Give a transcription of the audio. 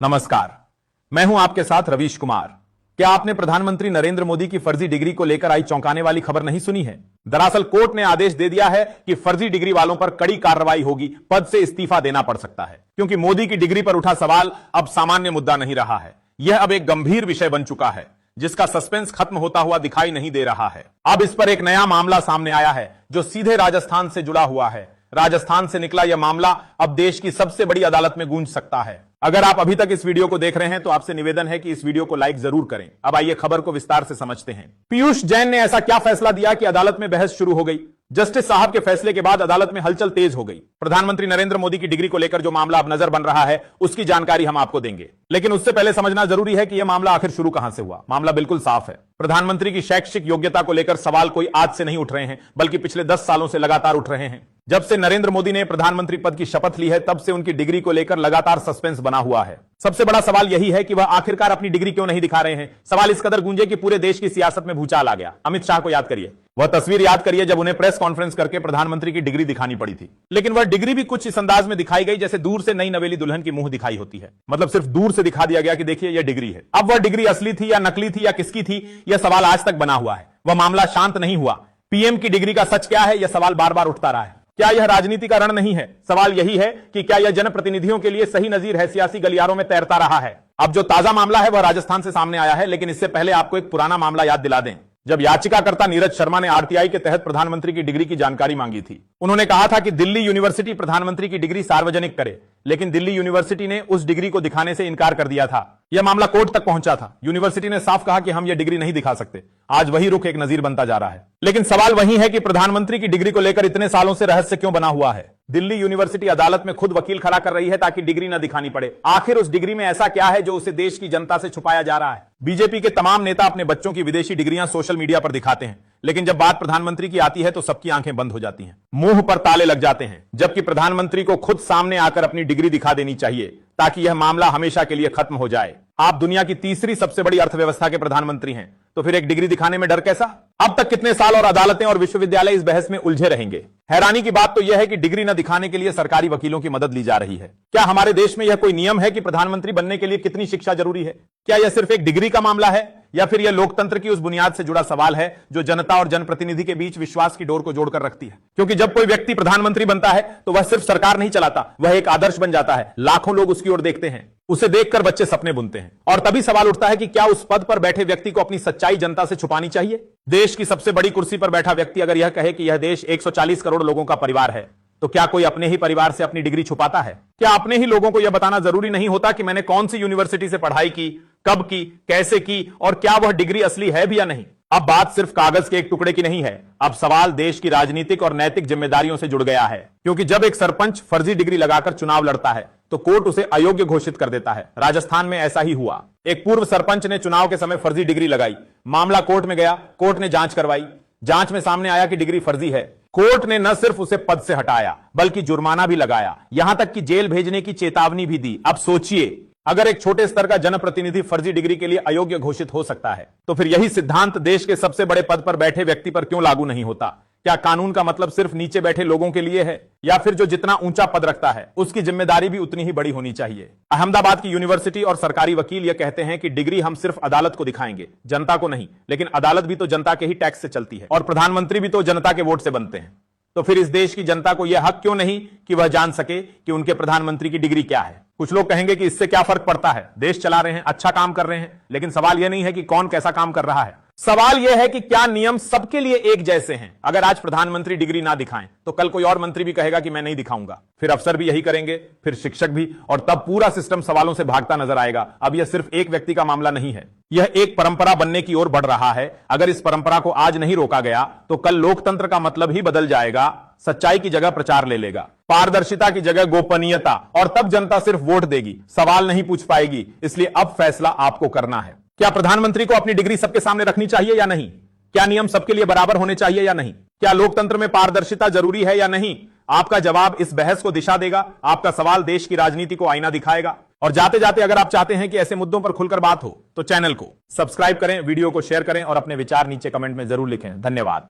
नमस्कार, मैं हूं आपके साथ रवीश कुमार। क्या आपने प्रधानमंत्री नरेंद्र मोदी की फर्जी डिग्री को लेकर आई चौंकाने वाली खबर नहीं सुनी है? दरअसल कोर्ट ने आदेश दे दिया है कि फर्जी डिग्री वालों पर कड़ी कार्रवाई होगी, पद से इस्तीफा देना पड़ सकता है, क्योंकि मोदी की डिग्री पर उठा सवाल अब सामान्य मुद्दा नहीं रहा है। यह अब एक गंभीर विषय बन चुका है, जिसका सस्पेंस खत्म होता हुआ दिखाई नहीं दे रहा है। अब इस पर एक नया मामला सामने आया है, जो सीधे राजस्थान से जुड़ा हुआ है। राजस्थान से निकला यह मामला अब देश की सबसे बड़ी अदालत में गूंज सकता है। अगर आप अभी तक इस वीडियो को देख रहे हैं तो आपसे निवेदन है कि इस वीडियो को लाइक जरूर करें। अब आइए खबर को विस्तार से समझते हैं। पीयूष जैन ने ऐसा क्या फैसला दिया कि अदालत में बहस शुरू हो गई? जस्टिस साहब के फैसले के बाद अदालत में हलचल तेज हो गई। प्रधानमंत्री नरेंद्र मोदी की डिग्री को लेकर जो मामला अब नजर बन रहा है, उसकी जानकारी हम आपको देंगे, लेकिन उससे पहले समझना जरूरी है कि यह मामला आखिर शुरू कहां से हुआ। मामला बिल्कुल साफ है। प्रधानमंत्री की शैक्षिक योग्यता को लेकर सवाल कोई आज से नहीं उठ रहे हैं, बल्कि पिछले 10 सालों से लगातार उठ रहे हैं। जब से नरेंद्र मोदी ने प्रधानमंत्री पद की शपथ ली है, तब से उनकी डिग्री को लेकर लगातार सस्पेंस बना हुआ है। सबसे बड़ा सवाल यही है कि वह आखिरकार अपनी डिग्री क्यों नहीं दिखा रहे हैं। सवाल इस कदर गूंजे कि पूरे देश की सियासत में भूचाल आ गया। अमित शाह को याद करिए, वह तस्वीर याद करिए जब उन्हें प्रेस कॉन्फ्रेंस करके प्रधानमंत्री की डिग्री दिखानी पड़ी थी। लेकिन वह डिग्री भी कुछ इस अंदाज में दिखाई गई जैसे दूर से नई नवेली दुल्हन की मुंह दिखाई होती है। मतलब सिर्फ दूर से दिखा दिया गया कि देखिए यह डिग्री है। अब वह डिग्री असली थी या नकली थी या किसकी थी, यह सवाल आज तक बना हुआ है। वह मामला शांत नहीं हुआ। पीएम की डिग्री का सच क्या है, यह सवाल बार बार उठता रहा है। क्या यह राजनीति का रण नहीं है? सवाल यही है कि क्या यह जनप्रतिनिधियों के लिए सही नजीर है, सियासी गलियारों में तैरता रहा है। अब जो ताजा मामला है वह राजस्थान से सामने आया है, लेकिन इससे पहले आपको एक पुराना मामला याद दिला दें। जब याचिकाकर्ता नीरज शर्मा ने आरटीआई के तहत प्रधानमंत्री की डिग्री की जानकारी मांगी थी, उन्होंने कहा था कि दिल्ली यूनिवर्सिटी प्रधानमंत्री की डिग्री सार्वजनिक करे, लेकिन दिल्ली यूनिवर्सिटी ने उस डिग्री को दिखाने से इनकार कर दिया था। यह मामला कोर्ट तक पहुंचा था। यूनिवर्सिटी ने साफ कहा कि हम यह डिग्री नहीं दिखा सकते। आज वही रुख एक नजीर बनता जा रहा है। लेकिन सवाल वही है कि प्रधानमंत्री की डिग्री को लेकर इतने सालों से रहस्य क्यों बना हुआ है? दिल्ली यूनिवर्सिटी अदालत में खुद वकील खड़ा कर रही है ताकि डिग्री न दिखानी पड़े। आखिर उस डिग्री में ऐसा क्या है जो उसे देश की जनता से छुपाया जा रहा है? बीजेपी के तमाम नेता अपने बच्चों की विदेशी डिग्रियां सोशल मीडिया पर दिखाते हैं, लेकिन जब बात प्रधानमंत्री की आती है तो सबकी आंखें बंद हो जाती हैं, मुंह पर ताले लग जाते हैं। जबकि प्रधानमंत्री को खुद सामने आकर अपनी डिग्री दिखा देनी चाहिए ताकि यह मामला हमेशा के लिए खत्म हो जाए। आप दुनिया की तीसरी सबसे बड़ी अर्थव्यवस्था के प्रधानमंत्री हैं, तो फिर एक डिग्री दिखाने में डर कैसा? अब तक कितने साल और अदालतें और विश्वविद्यालय इस बहस में उलझे रहेंगे? हैरानी की बात तो यह है कि डिग्री न दिखाने के लिए सरकारी वकीलों की मदद ली जा रही है। क्या हमारे देश में यह कोई नियम है कि प्रधानमंत्री बनने के लिए कितनी शिक्षा जरूरी है? क्या यह सिर्फ एक डिग्री का मामला है, या फिर यह लोकतंत्र की उस बुनियाद से जुड़ा सवाल है जो जनता और जनप्रतिनिधि के बीच विश्वास की डोर को जोड़कर रखती है? क्योंकि जब कोई व्यक्ति प्रधानमंत्री बनता है तो वह सिर्फ सरकार नहीं चलाता, वह एक आदर्श बन जाता है। लाखों लोग उसकी ओर देखते हैं, उसे देखकर बच्चे सपने बुनते हैं। और तभी सवाल उठता है कि क्या उस पद पर बैठे व्यक्ति को अपनी सच्चाई जनता से छुपानी चाहिए? देश की सबसे बड़ी कुर्सी पर बैठा व्यक्ति अगर यह कहे कि यह देश 140 करोड़ लोगों का परिवार है, तो क्या कोई अपने ही परिवार से अपनी डिग्री छुपाता है? क्या अपने ही लोगों को यह बताना जरूरी नहीं होता कि मैंने कौन सी यूनिवर्सिटी से पढ़ाई की, कब की, कैसे की, और क्या वह डिग्री असली है भी या नहीं? अब बात सिर्फ कागज के एक टुकड़े की नहीं है। अब सवाल देश की राजनीतिक और नैतिक जिम्मेदारियों से जुड़ गया है, क्योंकि जब एक सरपंच फर्जी डिग्री लगाकर चुनाव लड़ता है तो कोर्ट उसे अयोग्य घोषित कर देता है। राजस्थान में ऐसा ही हुआ। एक पूर्व सरपंच ने चुनाव के समय फर्जी डिग्री लगाई, मामला कोर्ट में गया, कोर्ट ने जांच करवाई, जांच में सामने आया कि डिग्री फर्जी है। कोर्ट ने न सिर्फ उसे पद से हटाया, बल्कि जुर्माना भी लगाया, यहां तक कि जेल भेजने की चेतावनी भी दी। अब सोचिए, अगर एक छोटे स्तर का जनप्रतिनिधि फर्जी डिग्री के लिए अयोग्य घोषित हो सकता है, तो फिर यही सिद्धांत देश के सबसे बड़े पद पर बैठे व्यक्ति पर क्यों लागू नहीं होता? क्या कानून का मतलब सिर्फ नीचे बैठे लोगों के लिए है, या फिर जो जितना ऊंचा पद रखता है उसकी जिम्मेदारी भी उतनी ही बड़ी होनी चाहिए? अहमदाबाद की यूनिवर्सिटी और सरकारी वकील यह कहते हैं कि डिग्री हम सिर्फ अदालत को दिखाएंगे, जनता को नहीं। लेकिन अदालत भी तो जनता के ही टैक्स से चलती है, और प्रधानमंत्री भी तो जनता के वोट से बनते हैं। तो फिर इस देश की जनता को यह हक क्यों नहीं कि वह जान सके कि उनके प्रधानमंत्री की डिग्री क्या है? कुछ लोग कहेंगे कि इससे क्या फर्क पड़ता है, देश चला रहे हैं, अच्छा काम कर रहे हैं। लेकिन सवाल यह नहीं है कि कौन कैसा काम कर रहा है, सवाल यह है कि क्या नियम सबके लिए एक जैसे हैं? अगर आज प्रधानमंत्री डिग्री ना दिखाएं तो कल कोई और मंत्री भी कहेगा कि मैं नहीं दिखाऊंगा, फिर अफसर भी यही करेंगे, फिर शिक्षक भी, और तब पूरा सिस्टम सवालों से भागता नजर आएगा। अब यह सिर्फ एक व्यक्ति का मामला नहीं है, यह एक परंपरा बनने की ओर बढ़ रहा है। अगर इस परंपरा को आज नहीं रोका गया तो कल लोकतंत्र का मतलब ही बदल जाएगा। सच्चाई की जगह प्रचार ले लेगा, पारदर्शिता की जगह गोपनीयता, और तब जनता सिर्फ वोट देगी, सवाल नहीं पूछ पाएगी। इसलिए अब फैसला आपको करना है। क्या प्रधानमंत्री को अपनी डिग्री सबके सामने रखनी चाहिए या नहीं? क्या नियम सबके लिए बराबर होने चाहिए या नहीं? क्या लोकतंत्र में पारदर्शिता जरूरी है या नहीं? आपका जवाब इस बहस को दिशा देगा। आपका सवाल देश की राजनीति को आईना दिखाएगा। और जाते जाते अगर आप चाहते हैं कि ऐसे मुद्दों पर खुलकर बात हो तो चैनल को सब्सक्राइब करें, वीडियो को शेयर करें और अपने विचार नीचे कमेंट में जरूर लिखें। धन्यवाद।